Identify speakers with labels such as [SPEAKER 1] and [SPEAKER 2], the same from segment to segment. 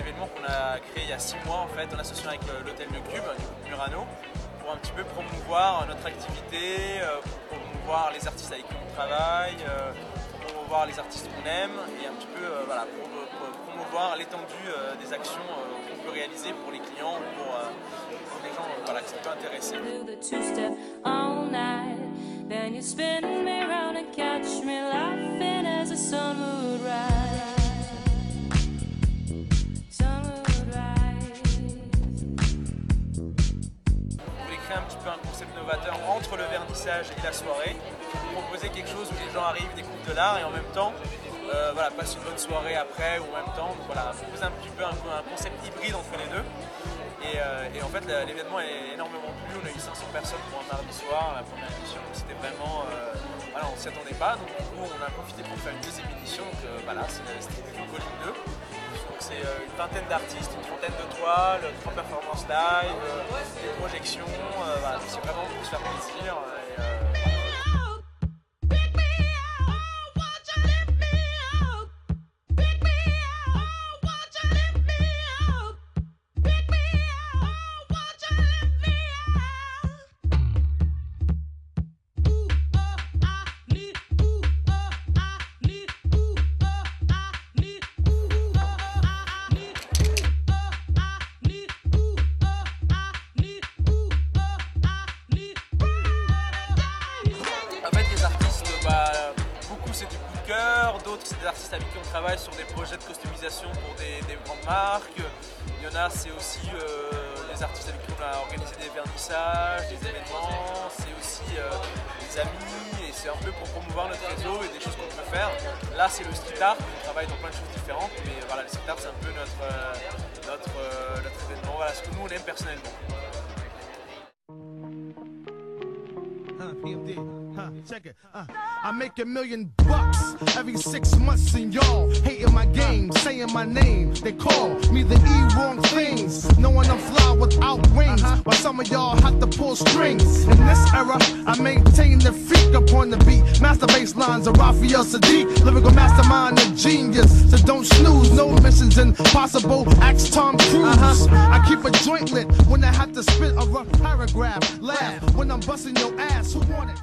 [SPEAKER 1] événement qu'on a créé il y a 6 mois en fait, en association avec l'hôtel Le Cube, du groupe Murano, pour un petit peu promouvoir notre activité, pour promouvoir les artistes avec qui on travaille, pour promouvoir les artistes qu'on aime et un petit peu voilà, pour promouvoir l'étendue des actions qu'on peut réaliser pour les clients ou pour les gens voilà, qui sont intéressés. Then you spin me round and catch me laughing as the sun would rise. Sun would rise. On voulait créer un petit peu un concept novateur entre le vernissage et la soirée, proposer quelque chose où les gens arrivent, découvrent de l'art et en même temps voilà, passent une bonne soirée après ou en même temps. Donc, voilà, proposer un petit peu un concept hybride entre les deux. Et en fait l'événement est énormément plu, on a eu 500 personnes pour un mardi soir, la première édition, c'était vraiment, voilà, on ne s'y attendait pas, donc du coup on a profité pour faire une deuxième édition, donc voilà, c'était plutôt volume 2, donc c'est une vingtaine d'artistes, une trentaine de toiles, 3 performances live, des projections, voilà, c'est vraiment pour se faire plaisir. C'est du coup de cœur, d'autres c'est des artistes avec qui on travaille sur des projets de customisation pour des grandes marques. Il y en a c'est aussi les artistes avec qui on a organisé des vernissages, des événements, c'est aussi des amis et c'est un peu pour promouvoir notre réseau et des choses qu'on peut faire. Là c'est le street art, on travaille dans plein de choses différentes mais voilà le street art c'est un peu notre événement, voilà ce que nous on aime personnellement.
[SPEAKER 2] Check it. I make $1 million every 6 months, and y'all hating my game, saying my name. They call me the wrong things, knowing I'm fly without wings. While some of y'all have to pull strings. In this era, I maintain the freak upon the beat. Master bass lines of Raphael Sadiq, lyrical mastermind and genius. So don't snooze, no missions impossible. Ask Tom Cruise. I keep a joint lit when I have to spit a rough paragraph. Laugh when I'm busting your ass. Who want it?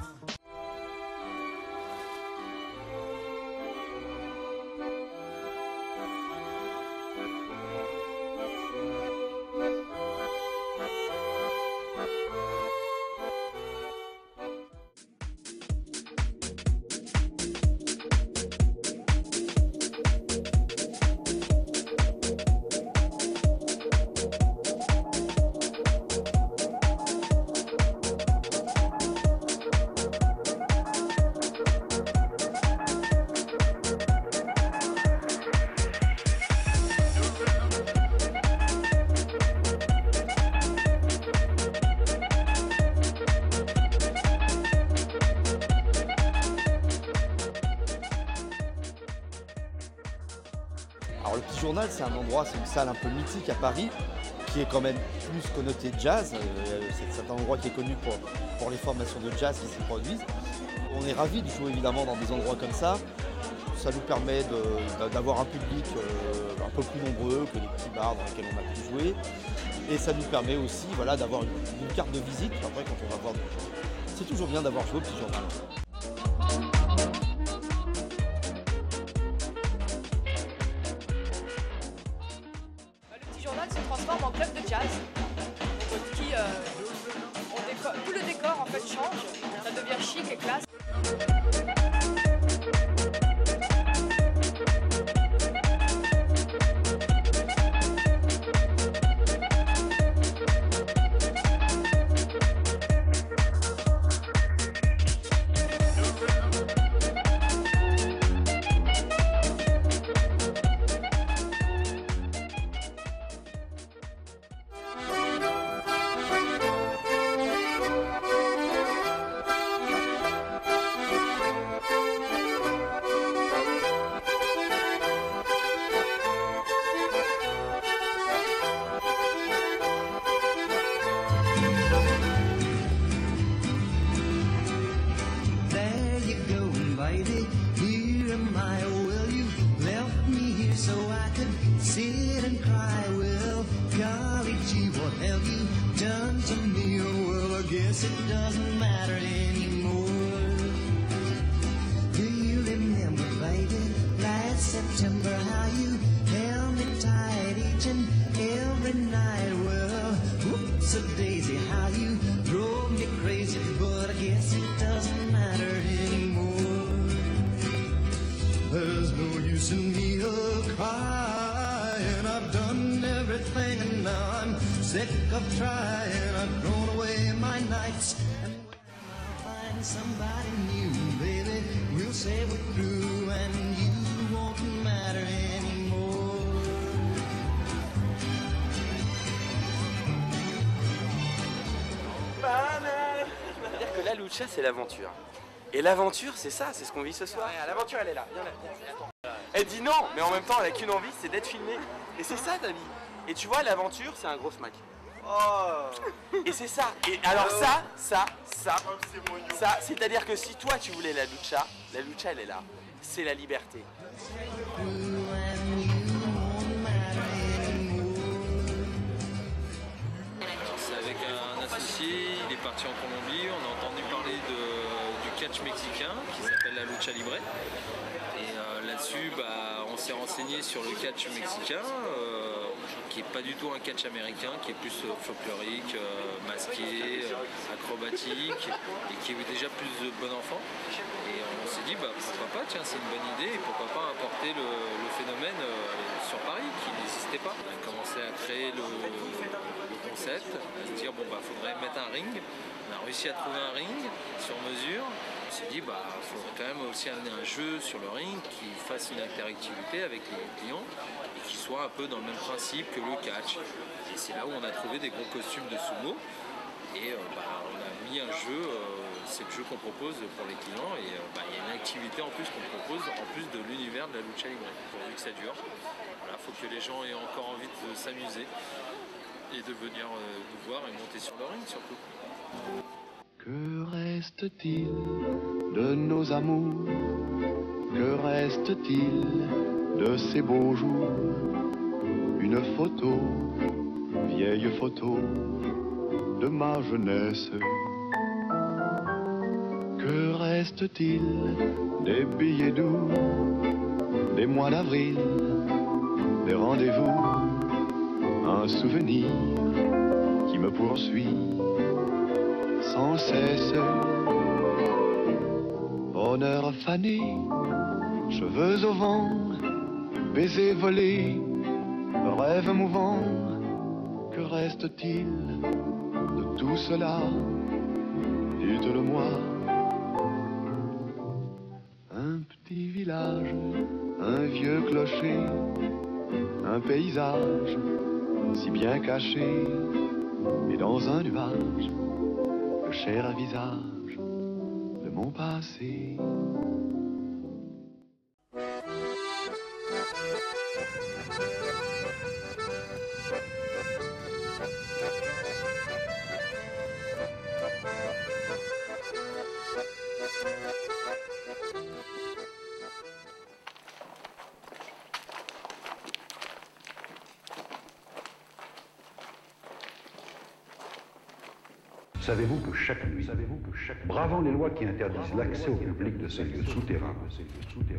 [SPEAKER 3] Alors le Petit Journal, c'est un endroit, c'est une salle un peu mythique à Paris, qui est quand même plus connotée jazz. C'est un endroit qui est connu pour les formations de jazz qui s'y produisent. On est ravis de jouer évidemment dans des endroits comme ça. Ça nous permet d'avoir un public un peu plus nombreux que les petits bars dans lesquels on a pu jouer. Et ça nous permet aussi voilà, d'avoir une carte de visite. Après, quand on va voir, c'est toujours bien d'avoir joué au Petit Journal.
[SPEAKER 4] Se transforme en club de jazz qui tout le décor en fait change, ça devient chic et classe.
[SPEAKER 5] Gee, what have you done to me? Oh, well, I guess it doesn't matter anymore. Do you remember, baby, last September, how you held me tight each and every night? Well, whoops a daisy, how you drove me crazy, but I guess it doesn't matter anymore. There's no use in me crying. I've done everything and now I'm sick of trying. I've thrown away my nights, and when I find somebody new, baby, we'll say we're through and you won't matter anymore.
[SPEAKER 6] C'est-à-dire que la lucha, c'est l'aventure. Et l'aventure, c'est ça, c'est ce qu'on vit ce soir. L'aventure, elle est là. Viens là, attends. Elle dit non, mais en même temps, elle a qu'une envie, c'est d'être filmée. Et c'est ça ta vie. Et tu vois, l'aventure, c'est un gros smack. Oh. Et c'est ça. Et alors ça, c'est-à-dire que si toi, tu voulais la lucha, elle est là. C'est la liberté.
[SPEAKER 7] C'est avec un associé, il est parti en Colombie, on a entendu parler du catch mexicain qui s'appelle la lucha libre. Et là-dessus, on s'est renseigné sur le catch mexicain, qui n'est pas du tout un catch américain, qui est plus folklorique, masqué, acrobatique, et qui est déjà plus de bon enfant. Et on s'est dit, pourquoi pas, tiens, c'est une bonne idée, et pourquoi pas importer le phénomène sur Paris, qui n'existait pas. On a commencé à créer le concept, à se dire, faudrait mettre un ring. On a réussi à trouver un ring sur mesure. On s'est dit, faudrait quand même aussi amener un jeu sur le ring qui fasse une interactivité avec les clients et qui soit un peu dans le même principe que le catch. Et c'est là où on a trouvé des gros costumes de sumo. Et on a mis un jeu, c'est le jeu qu'on propose pour les clients. Et il y a une activité en plus qu'on propose, en plus de l'univers de la lucha libre, pourvu que ça dure. Voilà, faut que les gens aient encore envie de s'amuser et de venir nous voir et monter sur le ring surtout.
[SPEAKER 8] Que reste-t-il de nos amours? Que reste-t-il de ces beaux jours? Une photo, vieille photo de ma jeunesse. Que reste-t-il des billets doux, des mois d'avril, des rendez-vous? Un souvenir qui me poursuit sans cesse. Bonheur fané, cheveux au vent, baisers volés, rêves mouvants. Que reste-t-il de tout cela? Dites-le-moi. Un petit village, un vieux clocher, un paysage si bien caché, et dans un nuage, le cher visage de mon passé.
[SPEAKER 9] Savez-vous que chaque nuit, bravant les lois qui interdisent l'accès au public de ces lieux souterrains,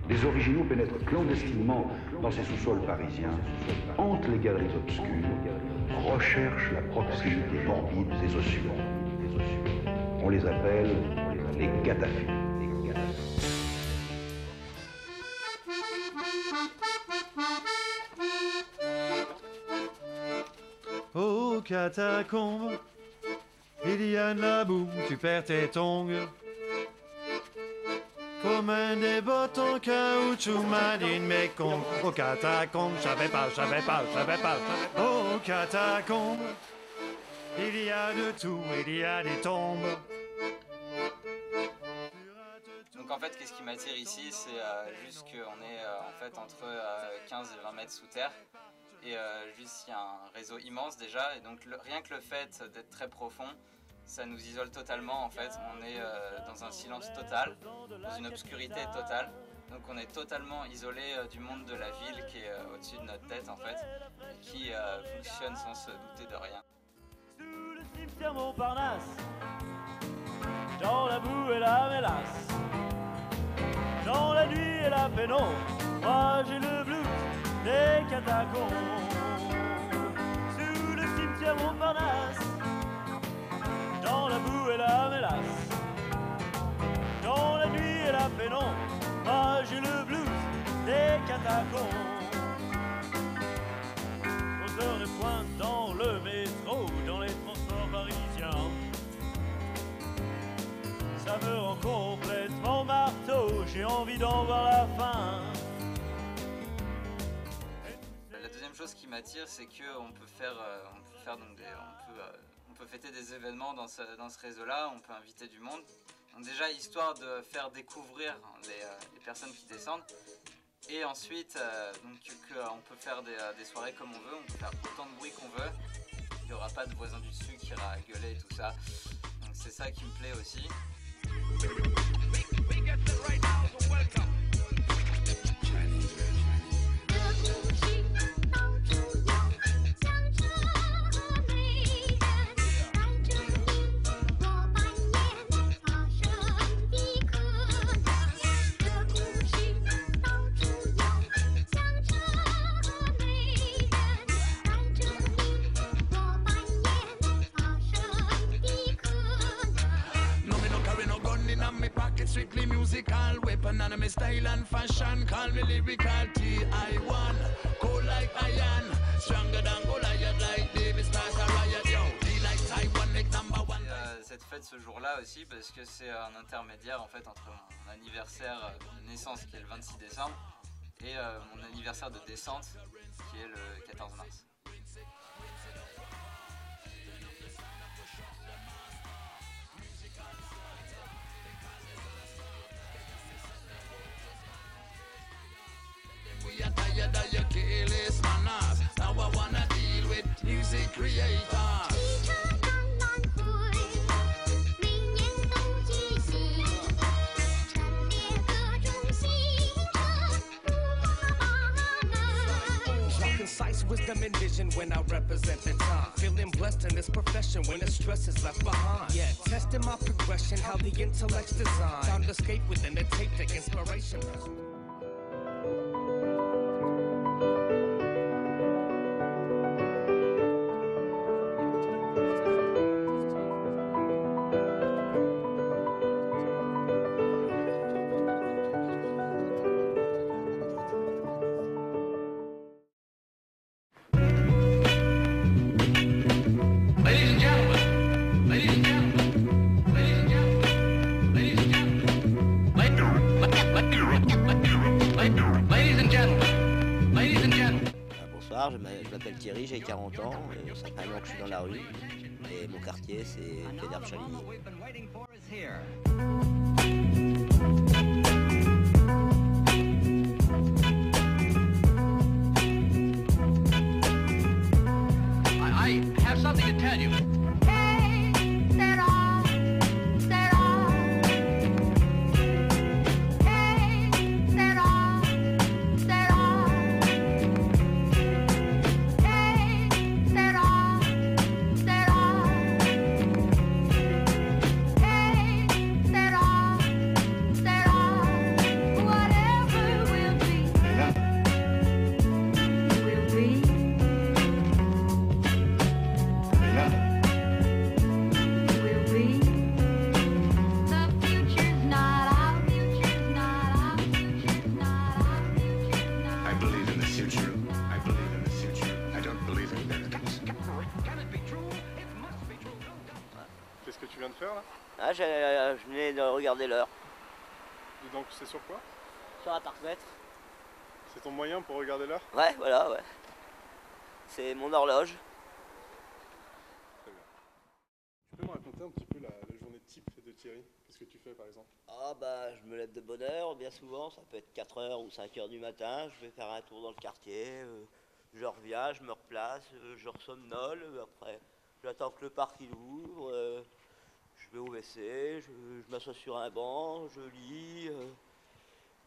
[SPEAKER 9] les originaux pénètrent clandestinement dans ces sous-sols parisiens, hantent les galeries obscures, recherchent la proximité morbide des ossuaires. On les appelle les cataphiles.
[SPEAKER 10] Aux catacombes, il y a de la boue, tu perds tes tongs. Comme un des bottes en caoutchouc, Madine Mécon. Aux catacombes, j'avais pas. Aux catacombes, il y a de tout, il y a des tombes.
[SPEAKER 11] Donc en fait, qu'est-ce qui m'attire ici, c'est juste qu'on est en fait entre 15 et 20 mètres sous terre. Et juste, il y a un réseau immense déjà, et donc rien que le fait d'être très profond, ça nous isole totalement en fait. On est dans un silence total, dans une obscurité totale. Donc on est totalement isolé du monde de la ville qui est au-dessus de notre tête en fait, et qui fonctionne sans se douter de rien.
[SPEAKER 12] Sous le cimetière Montparnasse, dans la boue et la mélasse, dans la nuit et la pénombre, moi j'ai le blues des catacombes. Sous le cimetière Montparnasse, dans la boue et la mélasse, dans la nuit et la pénombre, moi j'ai le blues des catacombes. Aux heures de pointe dans le métro, dans les transports parisiens, ça me rend complètement marteau, j'ai envie d'en voir la fin.
[SPEAKER 11] La deuxième chose qui m'attire, c'est qu'on peut faire, on peut fêter des événements dans ce réseau-là, on peut inviter du monde. Donc déjà, histoire de faire découvrir les personnes qui descendent. Et ensuite, on peut faire des soirées comme on veut, on peut faire autant de bruit qu'on veut. Il n'y aura pas de voisins du dessus qui ira gueuler et tout ça. Donc c'est ça qui me plaît aussi.
[SPEAKER 5] Strictly musical, weapon and my style and fashion. Call me lyrical T.I.1. Cold like iron, stronger than Goliath like David Stars a riot. Yo, he like Taiwan, like number one.
[SPEAKER 11] Cette fête ce jour-là aussi parce que c'est un intermédiaire en fait entre mon anniversaire de naissance qui est le 26 décembre et mon anniversaire de descente qui est le 14 mars.
[SPEAKER 5] We are tired of your careless manners. Now I wanna deal with music creators. Concise wisdom and vision when I represent the time. Feeling blessed in this profession when the stress is left behind. Yeah, testing my progression, how the intellect's designed. Found escape within the tape, the inspiration.
[SPEAKER 13] Bonsoir, je m'appelle Thierry, j'ai 40 ans, ça fait un an que je suis dans la rue et mon quartier c'est Fédère-Chaligny.
[SPEAKER 5] I have something to tell you.
[SPEAKER 14] Qu'est-ce que tu viens de faire là?
[SPEAKER 13] Ah, je venais de regarder l'heure.
[SPEAKER 14] Et donc c'est sur quoi?
[SPEAKER 13] Sur un parc-mètre.
[SPEAKER 14] C'est ton moyen pour regarder l'heure?
[SPEAKER 13] Ouais, voilà, ouais. C'est mon horloge.
[SPEAKER 14] Très bien. Tu peux me raconter un petit peu la journée type de Thierry? Qu'est-ce que tu fais par exemple?
[SPEAKER 13] Ah bah je me lève de bonne heure, bien souvent, ça peut être 4h ou 5h du matin, je vais faire un tour dans le quartier, je reviens, je me replace, je ressomnole, après j'attends que le parc il ouvre, je vais au WC, je m'assois sur un banc, je lis,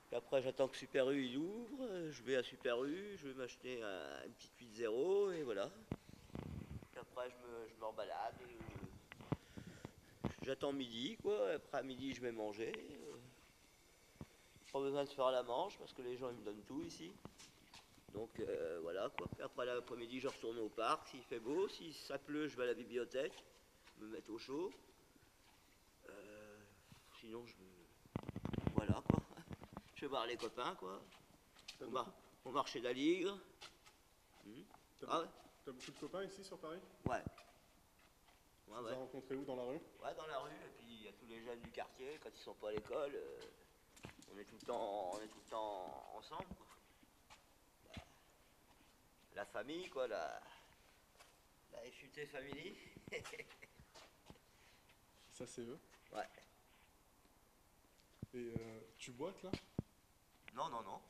[SPEAKER 13] Puis après, j'attends que Super U il ouvre. Je vais à Super U, je vais m'acheter une petite 8-0 et voilà. Puis après, je me rebalade. J'attends midi, quoi. Après, à midi, je vais manger. Pas besoin de faire la manche parce que les gens ils me donnent tout ici. Donc voilà quoi. Puis après l'après-midi, je retourne au parc s'il fait beau. Si ça pleut, je vais à la bibliothèque, me mettre au chaud. Sinon, voilà quoi. Je vais voir les copains quoi. On marchait d'Aligre.
[SPEAKER 14] T'as beaucoup de copains ici sur Paris?
[SPEAKER 13] Ouais.
[SPEAKER 14] Tu les as rencontrés où, dans la rue?
[SPEAKER 13] Ouais, dans la rue. Et puis il y a tous les jeunes du quartier quand ils sont pas à l'école. On est tout le temps ensemble. Quoi. La famille, quoi, la FUT Family.
[SPEAKER 14] Ça, c'est eux?
[SPEAKER 13] Ouais.
[SPEAKER 14] Et tu boites là?
[SPEAKER 13] Non, non, non.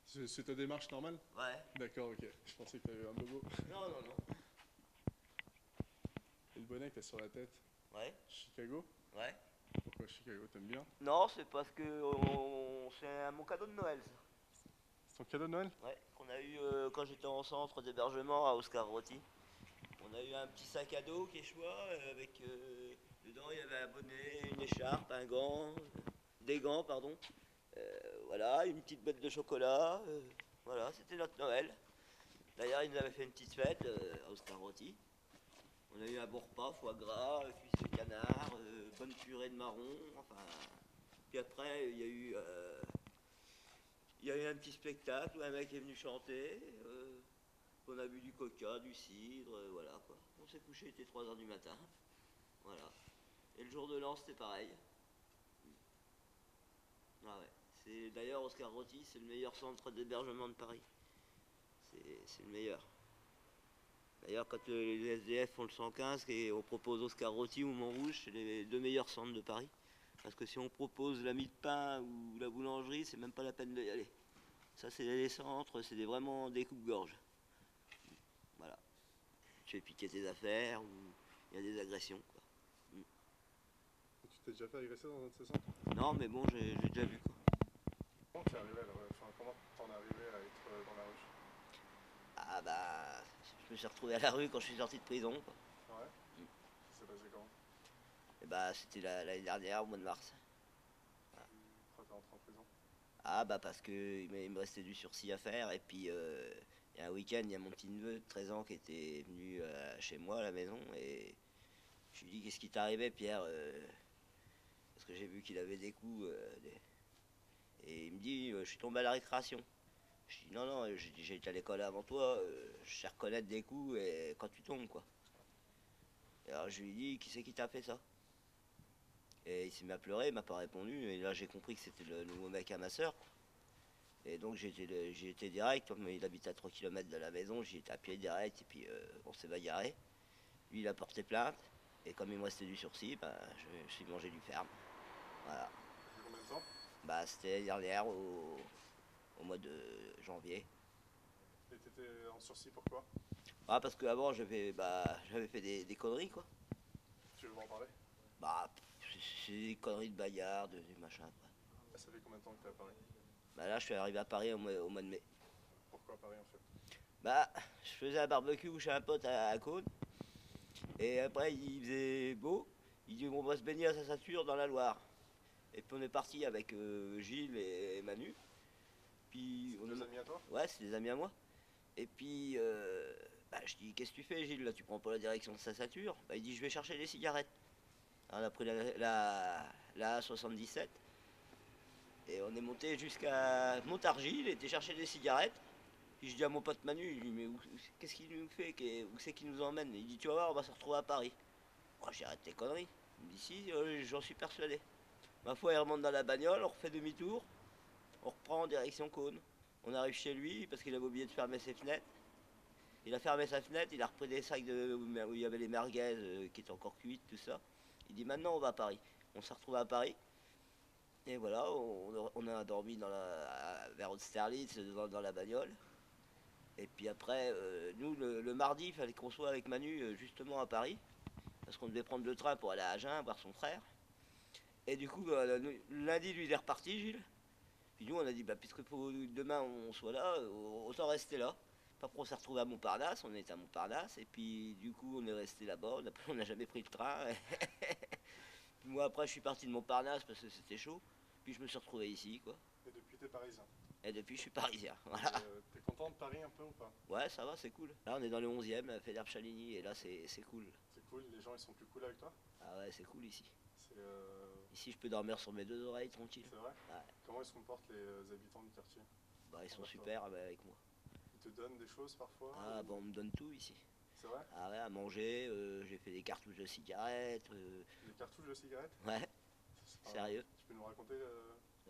[SPEAKER 14] C'est ta démarche normale?
[SPEAKER 13] Ouais.
[SPEAKER 14] D'accord, ok. Je pensais que t'avais un bobo.
[SPEAKER 13] Non, non, non.
[SPEAKER 14] Et le bonnet que t'as sur la tête?
[SPEAKER 13] Ouais.
[SPEAKER 14] Chicago?
[SPEAKER 13] Ouais.
[SPEAKER 14] Pourquoi Chicago? T'aimes bien?
[SPEAKER 13] Non, c'est parce que c'est mon cadeau de Noël.
[SPEAKER 14] C'est ton cadeau de Noël?
[SPEAKER 13] Ouais, qu'on a eu quand j'étais en centre d'hébergement à Oscar Rotti. On a eu un petit sac à dos quechua avec dedans il y avait un bonnet, une écharpe, un gant, des gants pardon. Voilà, une petite boîte de chocolat. Voilà, c'était notre Noël. D'ailleurs, ils nous avaient fait une petite fête à Oscar Rotti. On a eu un bon repas, foie gras, cuisses de canard, bonne purée de marron, enfin. Puis après, il y a eu un petit spectacle où un mec est venu chanter. On a bu du coca, du cidre, voilà quoi. On s'est couché, il était 3h du matin. Voilà. Et le jour de l'an, c'était pareil. Ah ouais. C'est d'ailleurs Oscar Rotti, c'est le meilleur centre d'hébergement de Paris. C'est le meilleur. D'ailleurs, quand les SDF font le 115 et on propose Oscar Rotti ou Montrouge, c'est les deux meilleurs centres de Paris. Parce que si on propose la mie de pain ou la boulangerie, c'est même pas la peine d'y aller. Ça, c'est les centres, c'est vraiment des coupes-gorge. Voilà. Tu fais piquer tes affaires ou il y a des agressions. Quoi.
[SPEAKER 14] Et tu t'es déjà fait agresser dans un de ces centres?
[SPEAKER 13] Non, mais bon, j'ai déjà vu. Quoi.
[SPEAKER 14] Comment t'es arrivé comment t'en es arrivé à être dans la rue?
[SPEAKER 13] Ah bah, je me suis retrouvé à la rue quand je suis sorti de prison. Quoi.
[SPEAKER 14] Ouais. Ça s'est passé comment?
[SPEAKER 13] Et bah, c'était l'année dernière, au mois de mars. Voilà.
[SPEAKER 14] Pourquoi t'es rentré en prison?
[SPEAKER 13] Ah bah parce qu'il me restait du sursis à faire et puis il y a un week-end, il y a mon petit neveu de 13 ans qui était venu chez moi à la maison et je lui dis qu'est-ce qui t'arrivait Pierre parce que j'ai vu qu'il avait des coups et il me dit je suis tombé à la récréation. Je dis non, j'ai été à l'école avant toi, je sais reconnaître des coups et quand tu tombes quoi. Et alors je lui dis qui c'est qui t'a fait ça? Et il s'est mis à pleurer, il m'a pas répondu, et là j'ai compris que c'était le nouveau mec à ma soeur. Et donc j'ai été direct, comme il habite à 3 km de la maison, j'y étais à pied direct, et puis on s'est bagarré. Lui il a porté plainte, et comme il me restait du sursis, bah, je suis mangé du ferme. Voilà.
[SPEAKER 14] Combien de temps?
[SPEAKER 13] Bah c'était l'année dernière, au mois de janvier.
[SPEAKER 14] Et t'étais en sursis pourquoi?
[SPEAKER 13] Ah parce qu'avant j'avais fait des conneries quoi.
[SPEAKER 14] Tu veux m'en parler?
[SPEAKER 13] Bah c'est des conneries de bagarre, des machins quoi.
[SPEAKER 14] Ah, ça fait combien de temps que t'es à Paris?
[SPEAKER 13] Bah là je suis arrivé à Paris au mois de mai.
[SPEAKER 14] Pourquoi à Paris en fait?
[SPEAKER 13] Bah je faisais un barbecue chez un pote à Cône. Et après il faisait beau, il dit on va se baigner à Saint-Satur dans la Loire. Et puis on est parti avec Gilles et Manu. Puis
[SPEAKER 14] c'est des amis à toi?
[SPEAKER 13] Ouais, c'est des amis à moi. Et puis bah, je dis qu'est-ce que tu fais Gilles, là tu prends pas la direction de Saint-Satur? Bah il dit je vais chercher des cigarettes. Alors, on a pris la 77 et on est monté jusqu'à Montargis, il était chercher des cigarettes. Puis je dis à mon pote Manu, je lui dis mais qu'est-ce qu'il nous fait, où c'est qu'il nous emmène? Il dit tu vas voir, on va se retrouver à Paris. Moi j'ai arrêté tes conneries. Il me dit si, j'en suis persuadé. Ma foi, il remonte dans la bagnole, on refait demi-tour, on reprend en direction Cône. On arrive chez lui parce qu'il avait oublié de fermer ses fenêtres. Il a fermé sa fenêtre, il a repris des sacs où il y avait les merguez qui étaient encore cuites, tout ça. Il dit maintenant on va à Paris. On s'est retrouvé à Paris. Et voilà, on a dormi vers Austerlitz dans la bagnole. Et puis après, nous le mardi, il fallait qu'on soit avec Manu justement à Paris. Parce qu'on devait prendre le train pour aller à Agen voir son frère. Et du coup, le lundi, lui il est reparti, Gilles. Puis nous, on a dit, bah, puisque demain on soit là, autant rester là. Après, on s'est retrouvé à Montparnasse, on était à Montparnasse, et puis du coup, on est resté là-bas. On n'a jamais pris le train. Puis moi, après, je suis parti de Montparnasse parce que c'était chaud. Puis je me suis retrouvé ici, quoi.
[SPEAKER 14] Et depuis, t'es parisien.
[SPEAKER 13] Et depuis, je suis parisien. Voilà.
[SPEAKER 14] T'es content de Paris un peu ou pas?
[SPEAKER 13] Ouais, ça va, c'est cool. Là, on est dans le 11e, à Fédère-Chaligny, et là, c'est cool.
[SPEAKER 14] C'est cool, les gens ils sont plus cool avec toi?
[SPEAKER 13] Ah ouais, c'est cool ici.
[SPEAKER 14] C'est,
[SPEAKER 13] Ici, je peux dormir sur mes 2 oreilles, tranquille.
[SPEAKER 14] C'est vrai?
[SPEAKER 13] Ouais.
[SPEAKER 14] Comment ils se comportent les habitants du quartier?
[SPEAKER 13] Bah, ils sont super avec moi.
[SPEAKER 14] Ils te donnent des choses parfois?
[SPEAKER 13] Ah, bon, on me donne tout ici.
[SPEAKER 14] C'est vrai?
[SPEAKER 13] Ah ouais, à manger, j'ai fait des cartouches de cigarettes.
[SPEAKER 14] Des cartouches de cigarettes?
[SPEAKER 13] Ouais, sérieux.
[SPEAKER 14] Tu peux nous raconter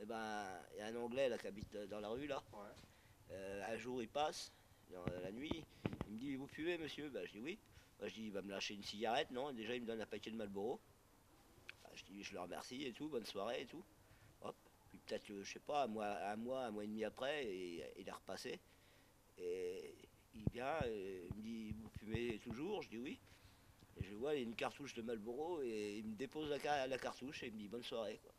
[SPEAKER 13] Eh ben, il y a un Anglais là qui habite dans la rue là.
[SPEAKER 14] Ouais.
[SPEAKER 13] Un jour, il passe, dans la nuit, il me dit, vous fumez, monsieur? Bah, je dis oui. Bah, je dis, il va me lâcher une cigarette, non? Et déjà, il me donne un paquet de Marlboro. Bah, je dis, je le remercie et tout, bonne soirée et tout. Hop. Puis peut-être, je sais pas, un mois et demi après, et il est repassé. Et il vient, il me dit, vous fumez toujours? Je dis oui. Et je vois, il y a une cartouche de Marlboro, et il me dépose la cartouche, et il me dit, bonne soirée, quoi.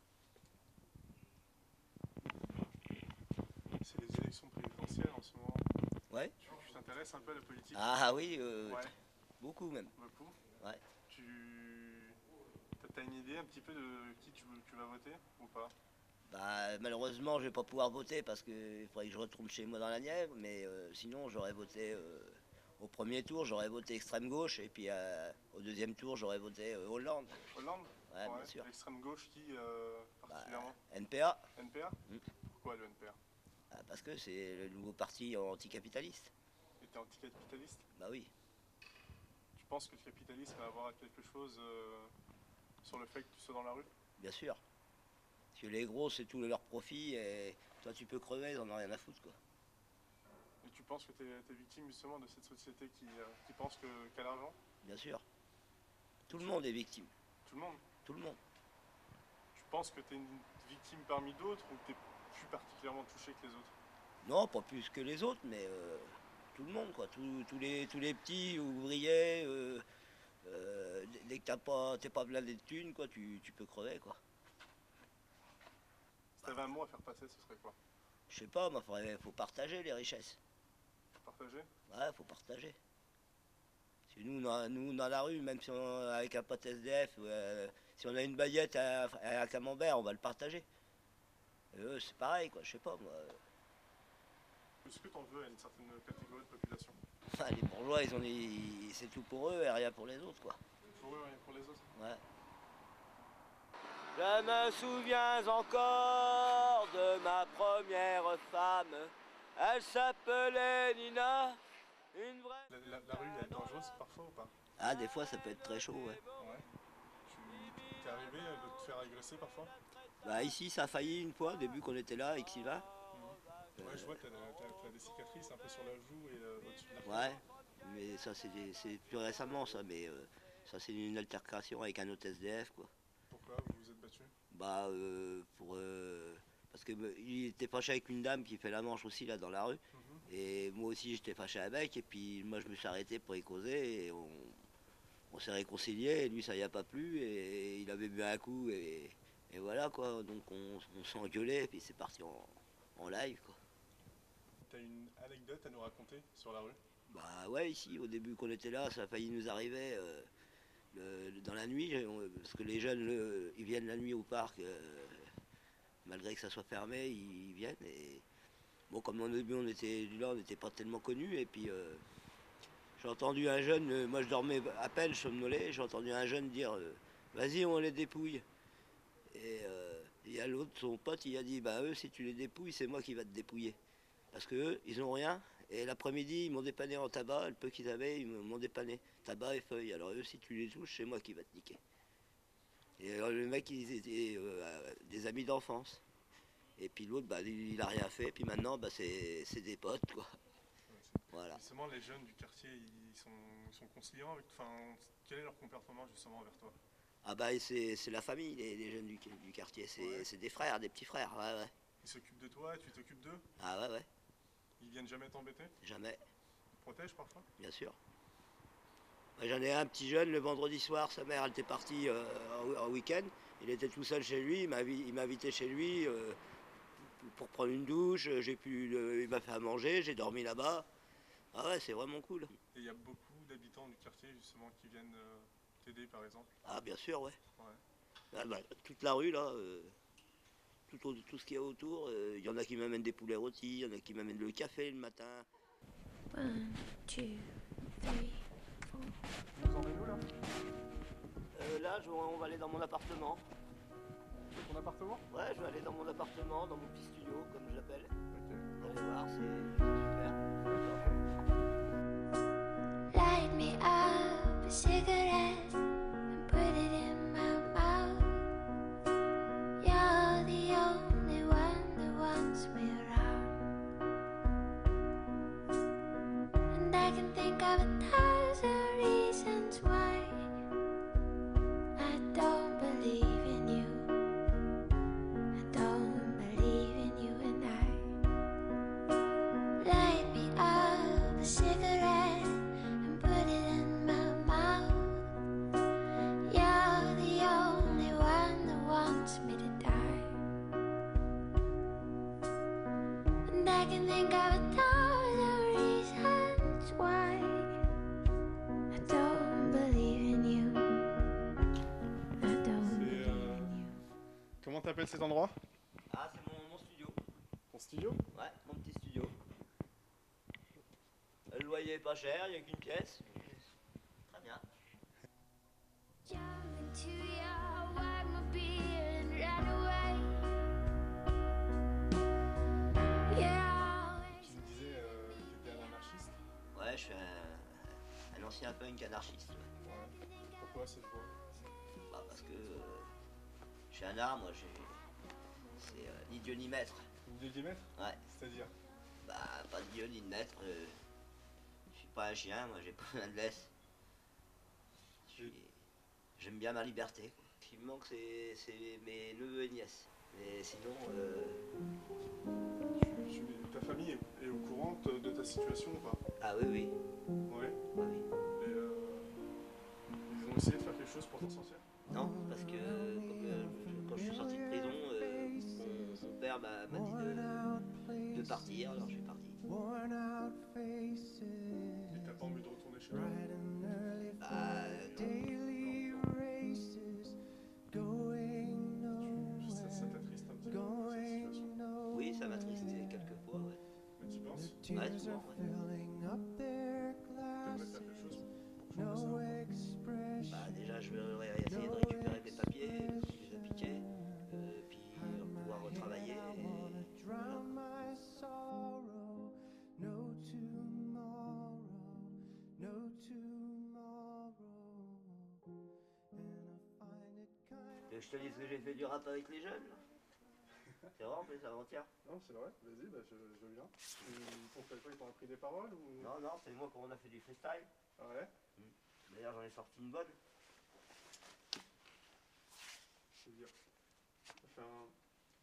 [SPEAKER 14] C'est les élections présidentielles en ce moment.
[SPEAKER 13] Ouais.
[SPEAKER 14] Tu t'intéresses un peu à la politique?
[SPEAKER 13] Ah oui,
[SPEAKER 14] ouais.
[SPEAKER 13] Beaucoup même.
[SPEAKER 14] Beaucoup?
[SPEAKER 13] Ouais.
[SPEAKER 14] T'as une idée un petit peu de qui tu vas voter ou pas?
[SPEAKER 13] Bah, malheureusement, je vais pas pouvoir voter parce qu'il faudrait que je retourne chez moi dans la Nièvre, mais sinon, j'aurais voté au premier tour, j'aurais voté extrême gauche, et puis au deuxième tour, j'aurais voté Hollande.
[SPEAKER 14] Hollande?
[SPEAKER 13] Ouais, bien sûr.
[SPEAKER 14] L'extrême gauche qui particulièrement?
[SPEAKER 13] NPA.
[SPEAKER 14] NPA? Pourquoi le NPA?
[SPEAKER 13] Parce que c'est le nouveau parti anticapitaliste.
[SPEAKER 14] Et t'es anticapitaliste?
[SPEAKER 13] Bah oui.
[SPEAKER 14] Tu penses que le capitalisme va avoir quelque chose sur le fait que tu sois dans la rue?
[SPEAKER 13] Bien sûr. Parce que les gros, c'est tout leur profit, et toi, tu peux crever, ils en ont rien à foutre, quoi.
[SPEAKER 14] Et tu penses que tu es victime justement de cette société qui pense qu'à l'argent?
[SPEAKER 13] Bien sûr. Tout le monde est victime.
[SPEAKER 14] Tout le monde?
[SPEAKER 13] Tout le monde.
[SPEAKER 14] Tu penses que tu es une victime parmi d'autres ou que tu es plus particulièrement touché que les autres?
[SPEAKER 13] Non, pas plus que les autres, mais tout le monde, quoi. Tous les petits ouvriers, dès que t'es pas blindé de thunes, quoi, tu peux crever, quoi.
[SPEAKER 14] Si t'avais un mot à faire passer, ce serait quoi?
[SPEAKER 13] Je sais pas, mais faut partager les richesses.
[SPEAKER 14] Partager?
[SPEAKER 13] Ouais, faut partager. Si nous, dans la rue, même si avec un pote SDF, si on a une baguette à un camembert, on va le partager. Et eux, c'est pareil, quoi, je sais pas, moi.
[SPEAKER 14] Est-ce que t'en veux à une certaine catégorie de population?
[SPEAKER 13] Les bourgeois, c'est tout pour eux et rien pour les autres, quoi.
[SPEAKER 14] Pour eux, rien pour les autres?
[SPEAKER 13] Ouais. Je me souviens encore de ma première femme. Elle s'appelait Nina. Une vraie...
[SPEAKER 14] La rue, elle est dangereuse parfois ou pas?
[SPEAKER 13] Ah, des fois, ça peut être très chaud, ouais.
[SPEAKER 14] Ouais. T'es arrivé de te faire agresser parfois?
[SPEAKER 13] Bah, ici, ça a failli une fois, au début qu'on était là, avec Sylvain.
[SPEAKER 14] Ouais, je vois, t'as des cicatrices un peu sur la joue et au-dessus de la
[SPEAKER 13] Ouais, mais ça, c'est plus récemment, ça, mais ça, c'est une altercation avec un autre SDF, quoi.
[SPEAKER 14] Pourquoi vous vous êtes battu?
[SPEAKER 13] Bah, parce que il était fâché avec une dame qui fait la manche aussi, là, dans la rue. Et moi aussi, j'étais fâché avec, et puis moi, je me suis arrêté pour y causer, et on s'est réconcilié, et lui, ça y a pas plu, et il avait bu un coup, et voilà, quoi. Donc, on s'est engueulé, et puis c'est parti en live, quoi.
[SPEAKER 14] T'as une anecdote à nous raconter sur la rue?
[SPEAKER 13] Bah ouais, ici, au début qu'on était là, ça a failli nous arriver dans la nuit, parce que les jeunes, ils viennent la nuit au parc, malgré que ça soit fermé, ils viennent. Et bon, comme au début on était là, on n'était pas tellement connus, et puis j'ai entendu un jeune, moi je dormais à peine, je somnolais, j'ai entendu un jeune dire vas-y, on les dépouille. Et il y a l'autre, son pote, il a dit bah eux, si tu les dépouilles, c'est moi qui va te dépouiller. Parce qu'eux, ils n'ont rien. Et l'après-midi, ils m'ont dépanné en tabac. Le peu qu'ils avaient, ils m'ont dépanné. Tabac et feuilles. Alors eux, si tu les touches, c'est moi qui va te niquer. Et alors, le mec, ils étaient des amis d'enfance. Et puis l'autre, bah, il a rien fait. Puis maintenant, bah, c'est des potes, quoi. Voilà.
[SPEAKER 14] Justement, les jeunes du quartier, ils sont conciliants avec... Enfin, quel est leur comportement, justement, envers toi?
[SPEAKER 13] Ah bah, c'est la famille, les jeunes du quartier. C'est des frères, des petits frères. Ouais, ouais.
[SPEAKER 14] Ils s'occupent de toi et tu t'occupes d'eux?
[SPEAKER 13] Ah ouais, ouais.
[SPEAKER 14] Ils viennent jamais t'embêter?
[SPEAKER 13] Jamais.
[SPEAKER 14] Ils te protègent parfois?
[SPEAKER 13] Bien sûr. J'en ai un petit jeune, le vendredi soir, sa mère elle était partie en week-end. Il était tout seul chez lui, il m'a invité chez lui pour prendre une douche, il m'a fait à manger, j'ai dormi là-bas. Ah ouais, c'est vraiment cool.
[SPEAKER 14] Et il y a beaucoup d'habitants du quartier justement qui viennent t'aider par exemple?
[SPEAKER 13] Ah bien sûr, ouais.
[SPEAKER 14] Ouais.
[SPEAKER 13] Ah, bah, toute la rue là, tout ce qu'il y a autour, il y en a qui m'amènent des poulets rôtis, il y en a qui m'amènent le café le matin.
[SPEAKER 5] 1, 2, 3, 4.
[SPEAKER 14] Vous en allez où là?
[SPEAKER 13] Là, on va aller dans mon appartement.
[SPEAKER 14] Ton appartement?
[SPEAKER 13] Ouais, je vais aller dans mon appartement, dans mon petit studio, comme je l'appelle. Vous allez voir, c'est super.
[SPEAKER 5] Light me up a cigarette and put it in my mouth. You're the only one that wants me around. And I can think of 1,000 reasons why I don't believe in you. I don't believe in you, and I light me up a cigarette and put it in my mouth. You're the only one that wants me to die. And I can think of 1,000 reasons why I don't believe in you. I don't believe in you.
[SPEAKER 14] Comment t'appelles cet endroit?
[SPEAKER 13] Ah, c'est mon studio.
[SPEAKER 14] Ton studio?
[SPEAKER 13] Ouais, mon petit studio. Le loyer est pas cher, il n'y a qu'une pièce. Très bien.
[SPEAKER 5] Jump into your Wagmobile and run away. Yeah.
[SPEAKER 14] Tu me disais que t'étais un anarchiste?
[SPEAKER 13] Ouais, je suis un ancien punk anarchiste. Ouais.
[SPEAKER 14] Ouais. Pourquoi cette voie?
[SPEAKER 13] Bah, parce que je suis un art, moi, c'est ni Dieu ni maître.
[SPEAKER 14] Ni Dieu ni maître?
[SPEAKER 13] Ouais.
[SPEAKER 14] C'est-à-dire?
[SPEAKER 13] Bah, pas de Dieu ni de maître. Je suis pas un chien, moi, j'ai pas besoin de laisse. J'aime bien ma liberté. Ce qui me manque, c'est mes neveux et nièces. Mais sinon,
[SPEAKER 14] Ta famille est au courant de ta situation ou pas?
[SPEAKER 13] ah oui, oui.
[SPEAKER 14] Ouais.
[SPEAKER 13] Oui.
[SPEAKER 14] Et ils ont essayé de faire quelque chose pour t'en sortir?
[SPEAKER 13] Non, parce que quand je suis sorti de prison, mon père m'a dit de partir, alors je suis parti.
[SPEAKER 14] Et t'as pas envie de retourner chez toi?
[SPEAKER 13] Bah,
[SPEAKER 14] Ça t'attriste un petit peu cette situation?
[SPEAKER 13] oui, ça m'a tristé quelquefois, ouais.
[SPEAKER 14] Mais tu penses?
[SPEAKER 13] Ouais, souvent, ouais.
[SPEAKER 14] T'aimerais faire quelque chose pour changer ça?
[SPEAKER 13] Bah, déjà, je vais essayer de récupérer mes papiers, les appliquer, puis pouvoir retravailler. Et voilà. Que je te dise que j'ai fait du rap avec les jeunes, là. C'est vrai, en plus, avant-hier.
[SPEAKER 14] Non, c'est vrai, vas-y, bah, je veux bien. Ils t'ont fait quoi? Ils t'ont appris des paroles ou...
[SPEAKER 13] Non, non, c'est moi qu'on a fait du freestyle.
[SPEAKER 14] Ah ouais?
[SPEAKER 13] D'ailleurs, j'en ai sorti une bonne.
[SPEAKER 14] C'est-à-dire?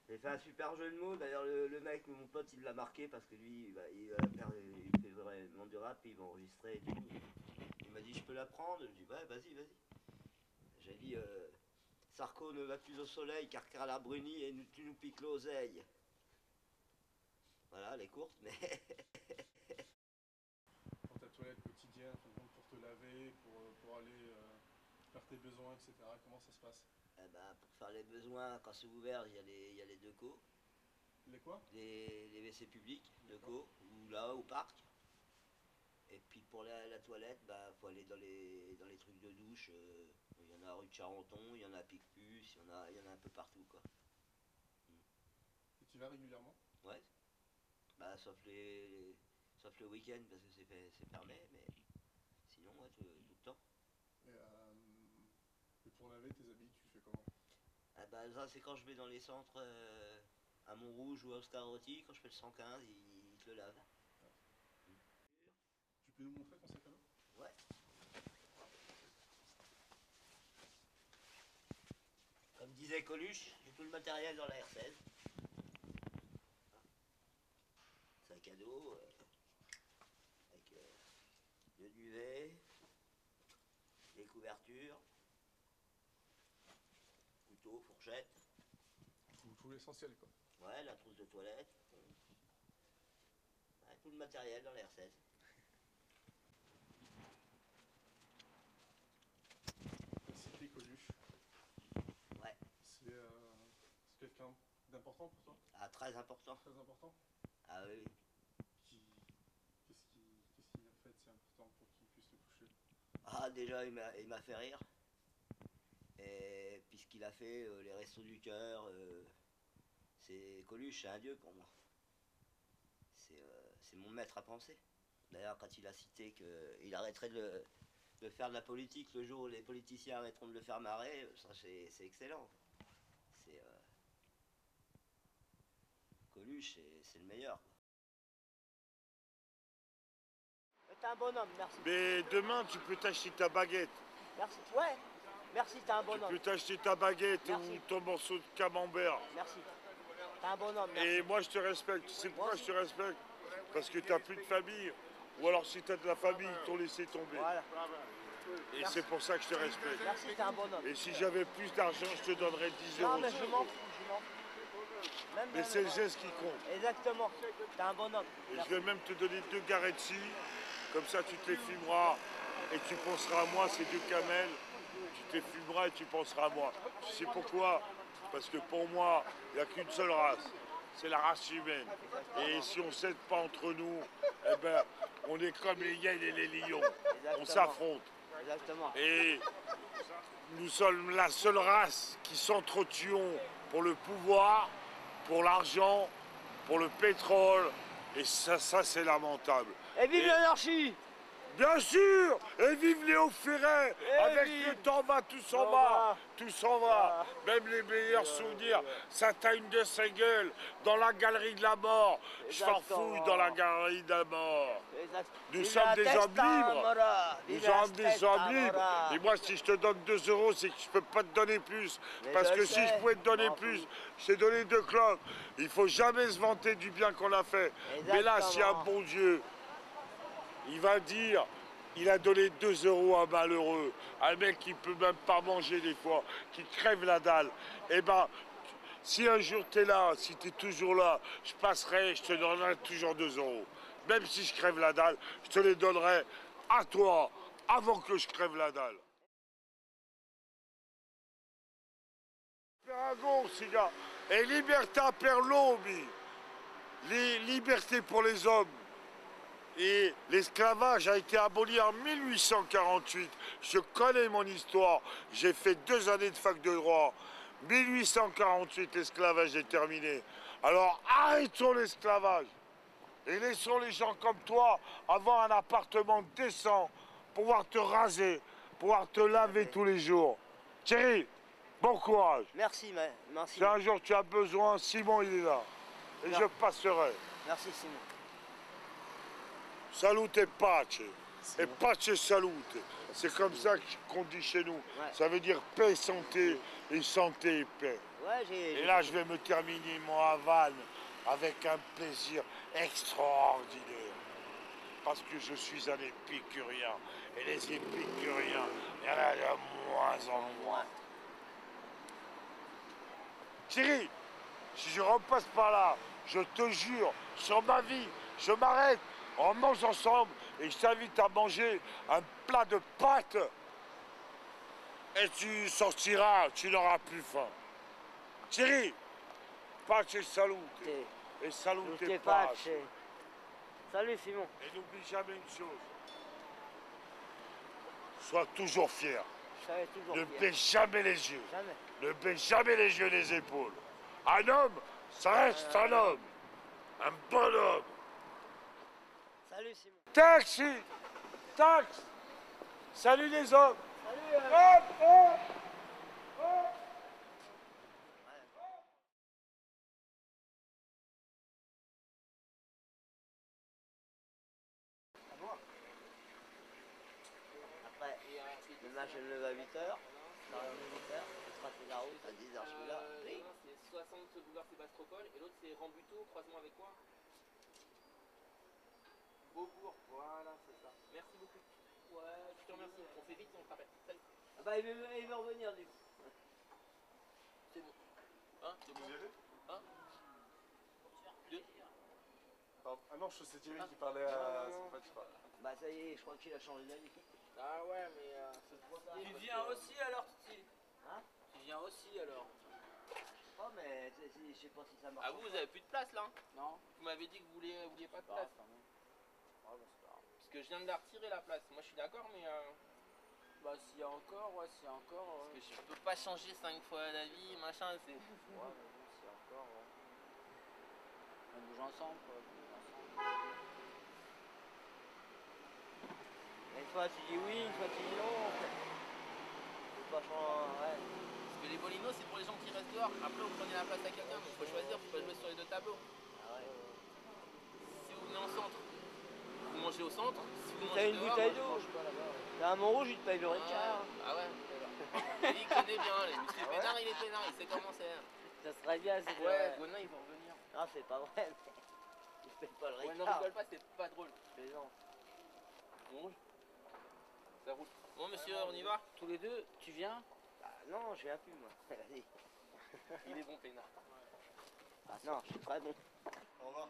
[SPEAKER 13] J'ai fait un super jeu de mots. D'ailleurs, le mec, mon pote, il l'a marqué parce que lui, il fait vraiment du rap, il va enregistrer et tout. Il m'a dit, je peux la prendre? Je dis, ouais, vas-y, vas-y. J'ai dit, Sarko ne va plus au soleil car Carla brunit et tu nous piques l'oseille. Voilà, elle est courte, mais.
[SPEAKER 14] Pour ta toilette quotidienne, pour te laver, pour aller faire tes besoins, etc., comment ça se passe?
[SPEAKER 13] Eh ben, pour faire les besoins, quand c'est ouvert, il y a les deux co.
[SPEAKER 14] Les quoi?
[SPEAKER 13] Les WC publics, deux co, ou là, au parc. Et puis pour la toilette, bah, faut aller dans les trucs de douche. Il y en a à rue de Charenton, il y en a à Picpus, il y en a un peu partout, quoi.
[SPEAKER 14] Et tu vas régulièrement?
[SPEAKER 13] Ouais. Bah, sauf le week-end, parce que c'est fermé, mais sinon, ouais, tout le temps.
[SPEAKER 14] Et pour laver tes habits, tu fais comment?
[SPEAKER 13] Ah bah, ça, c'est quand je vais dans les centres à Montrouge ou à Oscar-Rôti, quand je fais le 115, ils te le lavent.
[SPEAKER 14] Tu peux nous montrer ton sac à dos?
[SPEAKER 13] Ouais. Comme disait Coluche, j'ai tout le matériel dans la R16. Sac à dos, avec le duvet, les couvertures, couteau, fourchette.
[SPEAKER 14] tout l'essentiel, quoi.
[SPEAKER 13] Ouais, la trousse de toilette. Ouais, tout le matériel dans les R16.
[SPEAKER 14] La cité Coluche.
[SPEAKER 13] Ouais.
[SPEAKER 14] C'est quelqu'un d'important pour toi?
[SPEAKER 13] Ah, très important.
[SPEAKER 14] Très important?
[SPEAKER 13] Ah oui.
[SPEAKER 14] Qu'est-ce qu'il a fait de si important pour qu'il puisse te toucher?
[SPEAKER 13] Ah, déjà, il m'a fait rire. Et puisqu'il a fait les Restos du Cœur, c'est Coluche, c'est un dieu pour moi. C'est mon maître à penser. D'ailleurs, quand il a cité qu'il arrêterait de faire de la politique le jour où les politiciens arrêteront de le faire marrer, ça c'est excellent. Coluche, c'est le meilleur. T'es un bonhomme, merci.
[SPEAKER 15] Mais demain, tu peux t'acheter ta baguette.
[SPEAKER 13] Merci. Ouais, merci, t'es un bonhomme.
[SPEAKER 15] Tu peux t'acheter ta baguette
[SPEAKER 13] Merci.
[SPEAKER 15] ou ton morceau de camembert.
[SPEAKER 13] Merci. T'es un bonhomme, merci.
[SPEAKER 15] Et moi, je te respecte. Tu sais pourquoi je te respecte? Parce que tu n'as plus de famille. Ou alors, si tu as de la famille, ils t'ont laissé tomber.
[SPEAKER 13] Voilà.
[SPEAKER 15] Et
[SPEAKER 13] Merci.
[SPEAKER 15] c'est pour ça que je te respecte.
[SPEAKER 13] Merci, t'es un bonhomme.
[SPEAKER 15] Et si j'avais plus d'argent, je te donnerais 10 euros.
[SPEAKER 13] Non, mais je m'en fous,
[SPEAKER 15] Mais c'est le geste qui compte.
[SPEAKER 13] Exactement, t'es un bonhomme.
[SPEAKER 15] Et je vais même te donner 2 Garetti. Comme ça, tu te les fumeras et tu penseras à moi. C'est 2 camels. Tu te les fumeras et tu penseras à moi. Tu sais pourquoi? Parce que pour moi, il n'y a qu'une seule race. C'est la race humaine. Et si on ne s'aide pas entre nous, eh ben, on est comme les hyènes et les lions. On s'affronte.
[SPEAKER 13] Exactement.
[SPEAKER 15] Et nous sommes la seule race qui s'entretuons pour le pouvoir, pour l'argent, pour le pétrole. Et ça c'est lamentable.
[SPEAKER 13] Et vive l'anarchie!
[SPEAKER 15] Bien sûr! Et vive Léo Ferré! Avec
[SPEAKER 13] vive.
[SPEAKER 15] le temps va, tout s'en va! Tout s'en va! Même les meilleurs souvenirs, ça taigne de sa gueule dans la galerie de la mort. Je farfouille dans la galerie de la mort. Nous sommes des hommes libres! Nous sommes des hommes libres! Et moi, si je te donne 2 euros, c'est que je peux pas te donner plus. Parce que si je pouvais te donner plus, je t'ai donné 2 clopes. Il faut jamais se vanter du bien qu'on a fait. Mais là, s'il y a un bon Dieu, il va dire, il a donné 2 euros à un malheureux, un mec qui peut même pas manger des fois, qui crève la dalle. Eh ben, si un jour tu es là, si tu es toujours là, je passerai, je te donnerai toujours 2 euros. Même si je crève la dalle, je te les donnerai à toi, avant que je crève la dalle. Paragon, ces gars. Et libertà per l'uomo. Liberté pour les hommes. Et l'esclavage a été aboli en 1848. Je connais mon histoire. J'ai fait 2 années de fac de droit. 1848, l'esclavage est terminé. Alors arrêtons l'esclavage. Et laissons les gens comme toi avoir un appartement décent, pouvoir te raser, pouvoir te laver tous les jours. Thierry, bon courage.
[SPEAKER 13] Merci, merci.
[SPEAKER 15] Si un jour tu as besoin, Simon il est là. Et je passerai.
[SPEAKER 13] Merci, Simon.
[SPEAKER 15] Salute et pace. Et pace salute. C'est comme ça qu'on dit chez nous. Ça veut dire paix, santé, et santé et paix. Et là, je vais me terminer mon Havane avec un plaisir extraordinaire. Parce que je suis un épicurien. Et les épicuriens, il y en a de moins en moins. Thierry, si je repasse par là, je te jure, sur ma vie, je m'arrête. On mange ensemble et je t'invite à manger un plat de pâtes et tu sortiras, tu n'auras plus faim. Thierry, pace salute et salute pace.
[SPEAKER 13] Salut Simon.
[SPEAKER 15] Et n'oublie jamais une chose, sois toujours fier. Ne baisse jamais les yeux.
[SPEAKER 13] Jamais.
[SPEAKER 15] Ne baisse jamais les yeux, les épaules. Un homme, ça reste un homme. Un bon homme.
[SPEAKER 13] Salut Simon.
[SPEAKER 15] Taxi! Taxi! Salut les hommes!
[SPEAKER 13] Salut!
[SPEAKER 15] Hop, hop, hop.
[SPEAKER 13] Après, demain je me lève à 8h. Je pars à 8h. Je trace la route à 10h, je suis là.
[SPEAKER 6] C'est 60 boulevard Sébastopol et l'autre c'est Rambuteau, croisement avec quoi? Beaubourg, voilà, c'est ça. Merci beaucoup. Ouais, je te remercie. On fait vite, on te rappelle. Salut.
[SPEAKER 13] Ah bah il veut revenir du coup.
[SPEAKER 6] C'est bon. Hein? C'est bon.
[SPEAKER 14] Ah non, c'est Thierry qui parlait à son pote, je crois.
[SPEAKER 13] Bah ça y est, je crois qu'il a changé d'avis.
[SPEAKER 16] Ah ouais, mais tu viens aussi alors, Titi?
[SPEAKER 13] Hein?
[SPEAKER 16] Tu viens aussi alors?
[SPEAKER 13] Oh mais je sais pas si ça marche.
[SPEAKER 16] Ah vous avez plus de place là? Non. Vous m'avez dit que vous vouliez pas de place. Parce que je viens de la retirer la place. Moi je suis d'accord mais bah s'il y a encore, ouais s'il y a encore. Parce que je peux pas changer 5 fois d'avis, machin, c'est. Ouais mais bon s'il y a encore, ouais. On bouge ensemble quoi.
[SPEAKER 13] Une fois tu dis oui, une fois tu dis non. C'est pas changer, ouais.
[SPEAKER 16] Parce que les bolinos c'est pour les gens qui restent dehors. Après vous prenez la place à quelqu'un, donc faut choisir, faut pas jouer sur les deux tableaux.
[SPEAKER 13] Ah ouais.
[SPEAKER 16] Si vous venez en centre, vous mangez au centre. Si vous
[SPEAKER 13] T'as
[SPEAKER 16] mangez
[SPEAKER 13] une
[SPEAKER 16] dehors,
[SPEAKER 13] bouteille
[SPEAKER 16] moi, je
[SPEAKER 13] d'eau.
[SPEAKER 16] mange pas là-bas.
[SPEAKER 13] T'as un Montrouge, il te paye le Ricard.
[SPEAKER 16] Ah ouais. Lui il connaît bien, les muscles peinards, il est peinard, il sait comment c'est.
[SPEAKER 13] Ça serait bien, c'est
[SPEAKER 16] Ouais, Gonin ils vont revenir.
[SPEAKER 13] Non, c'est pas vrai. Il paye pas le Ricard.
[SPEAKER 16] Ouais, non, rigole pas, c'est pas drôle.
[SPEAKER 13] Plaisant.
[SPEAKER 16] On roule. Ça roule. Bon monsieur, on y va? Tous les deux, tu viens?
[SPEAKER 13] Bah non, je viens plus moi. Vas-y.
[SPEAKER 16] Il est bon peinard.
[SPEAKER 13] Ah non, je suis très bon.
[SPEAKER 14] Au revoir.